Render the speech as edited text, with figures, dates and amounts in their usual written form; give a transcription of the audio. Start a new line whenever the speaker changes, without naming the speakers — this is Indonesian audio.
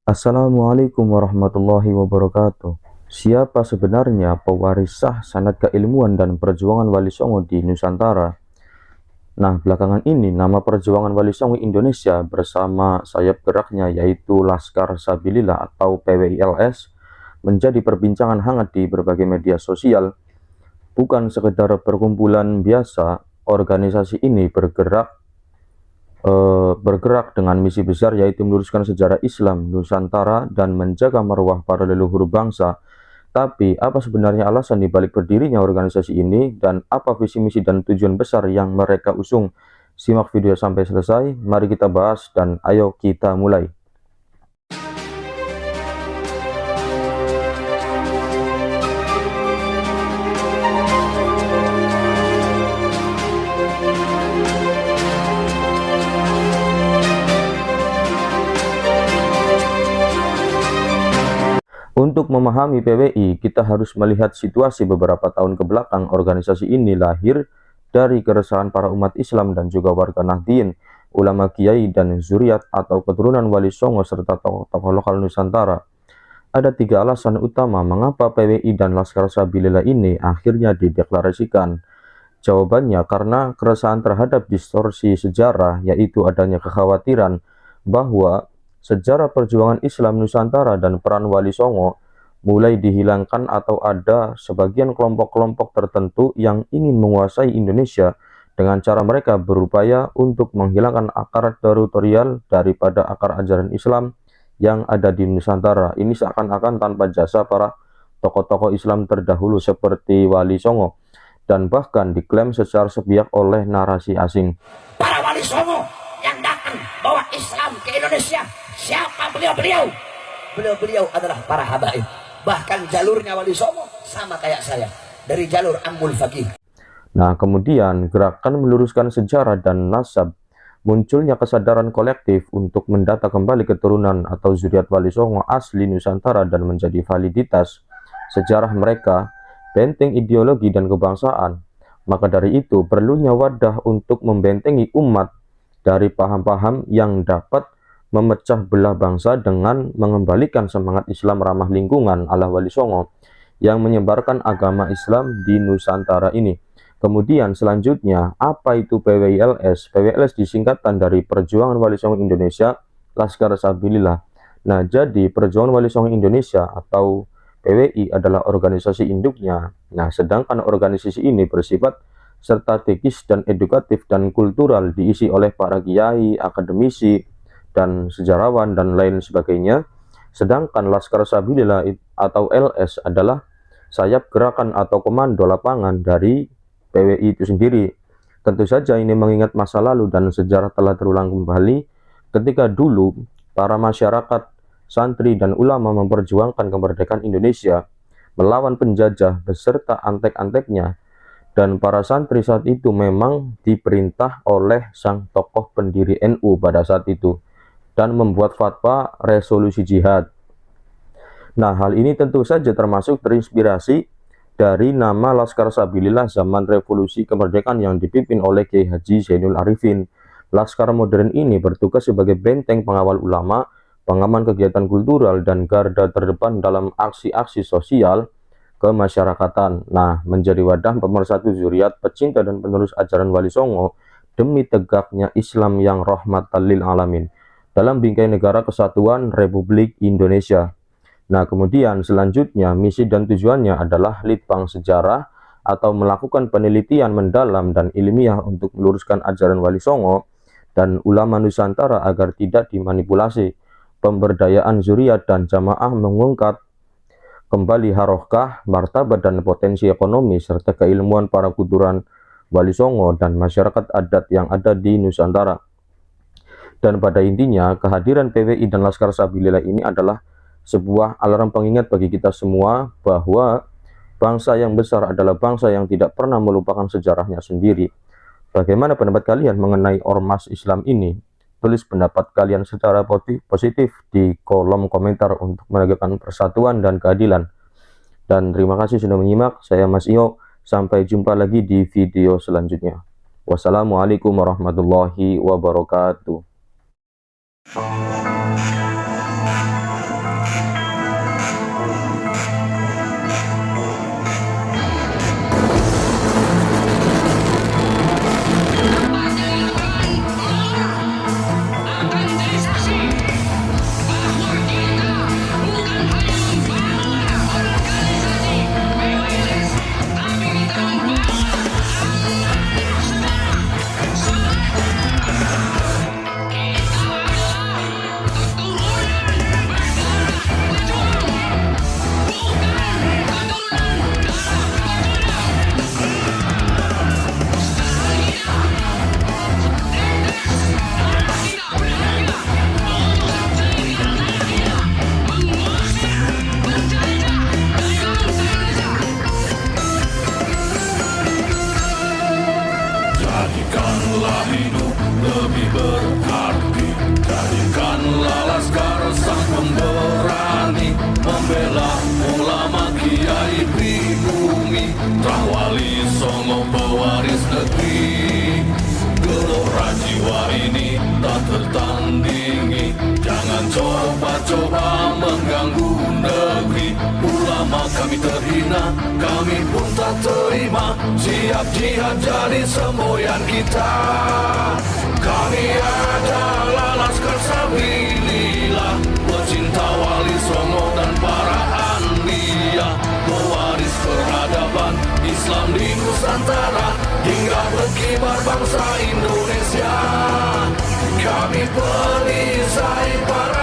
Assalamualaikum warahmatullahi wabarakatuh. Siapa sebenarnya pewaris sah sanad keilmuan dan perjuangan Wali Songo di Nusantara? Nah, belakangan ini nama perjuangan Wali Songo Indonesia bersama sayap geraknya yaitu Laskar Sabilillah atau PWILS menjadi perbincangan hangat di berbagai media sosial. Bukan sekedar perkumpulan biasa, organisasi ini bergerak dengan misi besar yaitu meluruskan sejarah Islam Nusantara dan menjaga marwah para leluhur bangsa. Tapi apa sebenarnya alasan dibalik berdirinya organisasi ini dan apa visi misi dan tujuan besar yang mereka usung? Simak video sampai selesai, mari kita bahas dan ayo kita mulai. Untuk memahami PWI, kita harus melihat situasi beberapa tahun ke belakang. Organisasi ini lahir dari keresahan para umat Islam dan juga warga Nahdien, ulama kiai dan zuriat atau keturunan Wali Songo serta tokoh-tokoh lokal Nusantara. Ada tiga alasan utama mengapa PWI dan Laskar Sabilillah ini akhirnya dideklarasikan. Jawabannya karena keresahan terhadap distorsi sejarah, yaitu adanya kekhawatiran bahwa sejarah perjuangan Islam Nusantara dan peran Wali Songo mulai dihilangkan atau ada sebagian kelompok-kelompok tertentu yang ingin menguasai Indonesia dengan cara mereka berupaya untuk menghilangkan akar teritorial daripada akar ajaran Islam yang ada di Nusantara. Ini seakan-akan tanpa jasa para tokoh-tokoh Islam terdahulu seperti Wali Songo dan bahkan diklaim secara sepihak oleh narasi asing.
Para Wali Songo yang datang bawa Islam ke Indonesia, siapa beliau-beliau? Beliau-beliau adalah para habaib. Bahkan jalurnya Wali Songo sama kayak saya, dari jalur Ambul Faqih.
Nah, kemudian gerakan meluruskan sejarah dan nasab, munculnya kesadaran kolektif untuk mendata kembali keturunan atau zuriat Wali Songo asli Nusantara dan menjadi validitas sejarah mereka, benteng ideologi dan kebangsaan. Maka dari itu, perlunya wadah untuk membentengi umat dari paham-paham yang dapat memecah belah bangsa dengan mengembalikan semangat Islam ramah lingkungan ala Wali Songo yang menyebarkan agama Islam di Nusantara ini. Kemudian selanjutnya, apa itu PWILS? PWILS disingkatan dari Perjuangan Wali Songo Indonesia Laskar Sabilillah. Nah, jadi Perjuangan Wali Songo Indonesia atau PWI adalah organisasi induknya. Nah, sedangkan organisasi ini bersifat strategis dan edukatif dan kultural, diisi oleh para kiai, akademisi, dan sejarawan dan lain sebagainya. Sedangkan Laskar Sabilillah atau LS adalah sayap gerakan atau komando lapangan dari PWI itu sendiri. Tentu saja ini mengingat masa lalu dan sejarah telah terulang kembali ketika dulu para masyarakat, santri dan ulama memperjuangkan kemerdekaan Indonesia melawan penjajah beserta antek-anteknya, dan para santri saat itu memang diperintah oleh sang tokoh pendiri NU pada saat itu dan membuat fatwa resolusi jihad. Nah, hal ini tentu saja termasuk terinspirasi dari nama Laskar Sabilillah zaman revolusi kemerdekaan yang dipimpin oleh Kiai Haji Zainul Arifin. Laskar modern ini bertugas sebagai benteng pengawal ulama, pengaman kegiatan kultural, dan garda terdepan dalam aksi-aksi sosial kemasyarakatan. Nah, menjadi wadah pemersatu zuriat, pecinta dan penerus ajaran Wali Songo demi tegaknya Islam yang rahmatan lil alamin dalam bingkai negara kesatuan Republik Indonesia. Nah, kemudian selanjutnya misi dan tujuannya adalah litbang sejarah atau melakukan penelitian mendalam dan ilmiah untuk meluruskan ajaran Wali Songo dan ulama Nusantara agar tidak dimanipulasi. Pemberdayaan zuriat dan jamaah mengungkap kembali harokah, martabat dan potensi ekonomi serta keilmuan para kuturan Wali Songo dan masyarakat adat yang ada di Nusantara. Dan pada intinya, kehadiran PWI dan Laskar Sabilillah ini adalah sebuah alarm pengingat bagi kita semua bahwa bangsa yang besar adalah bangsa yang tidak pernah melupakan sejarahnya sendiri. Bagaimana pendapat kalian mengenai ormas Islam ini? Tulis pendapat kalian secara positif di kolom komentar untuk menegakkan persatuan dan keadilan. Dan terima kasih sudah menyimak. Saya Mas Iyo. Sampai jumpa lagi di video selanjutnya. Wassalamualaikum warahmatullahi wabarakatuh.
coba-coba mengganggu negeri. Ulama kami terhina, kami pun tak terima. Siap jihad jadi semboyan kita. Kami adalah Laskar Sabilillah, pecinta Wali Songo dan para anbiya, pewaris peradaban Islam di Nusantara hingga berkibar bangsa Indonesia. Kami perisai para